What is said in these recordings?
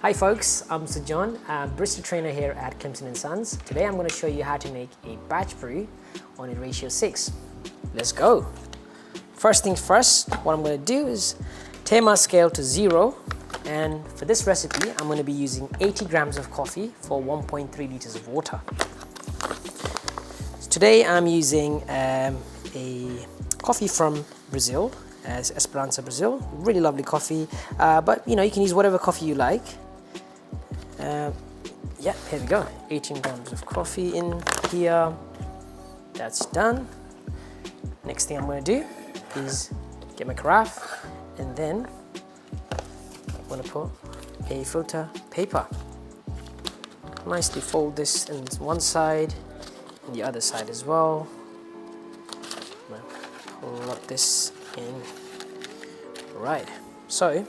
Hi folks, I'm Sir John, I'm Barista trainer here at Climpson Sons. Today I'm going to show you how to make a batch brew on a ratio 6. Let's go! First things first, what I'm going to do is tare my scale to 0, and for this recipe I'm going to be using 80 grams of coffee for 1.3 liters of water. So today I'm using a coffee from Brazil, as Esperança Brazil. Really lovely coffee, but you can use whatever coffee you like. Yeah, here we go. 18 grams of coffee in here. That's done. Next thing I'm going to do is get my carafe, and then I'm going to put a filter paper. Nicely fold this in one side and the other side as well. I'm going to pull up this in. Right. So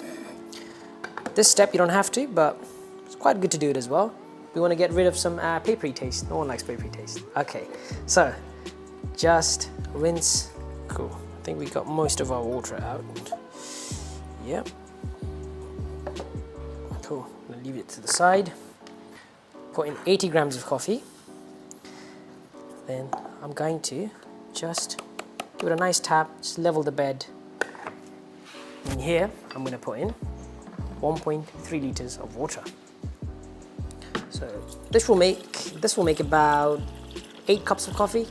this step you don't have to, but it's quite good to do it as well. We want to get rid of some papery taste. No one likes papery taste. Okay, so just rinse. Cool. I think we got most of our water out. Yep. Cool. I'm going to leave it to the side. Put in 80 grams of coffee. Then I'm going to just give it a nice tap, just level the bed. In here, I'm going to put in 1.3 liters of water. So this will make about 8 cups of coffee.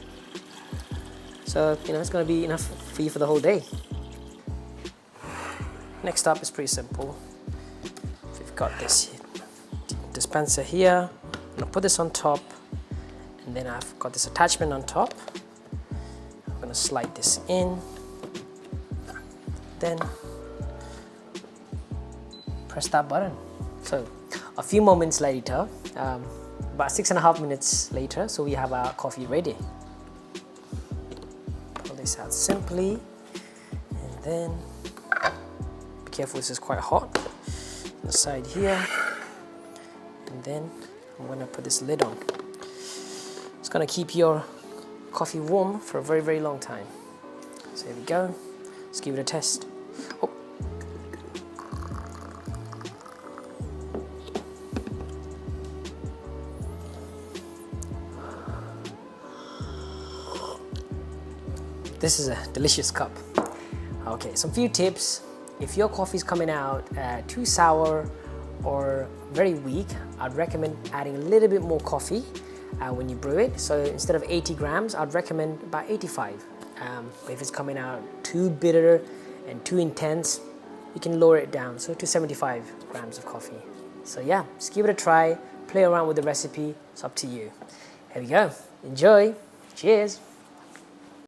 So it's going to be enough for you for the whole day. Next up is pretty simple. We've got this dispenser here. I'm going to put this on top, and then I've got this attachment on top. I'm going to slide this in. Then press that button. So a few moments later, about 6.5 minutes later, so we have our coffee ready. Pull this out simply, and then be careful, this is quite hot. On the side here, and then I'm going to put this lid on. It's going to keep your coffee warm for a very, very long time. So here we go. Let's give it a test. Oh. This is a delicious cup. Okay, some few tips. If your coffee is coming out too sour or very weak, I'd recommend adding a little bit more coffee when you brew it. So instead of 80 grams, I'd recommend about 85. But if it's coming out too bitter and too intense, you can lower it down, so to 75 grams of coffee. So yeah, just give it a try, play around with the recipe, it's up to you. Here we go, enjoy, cheers.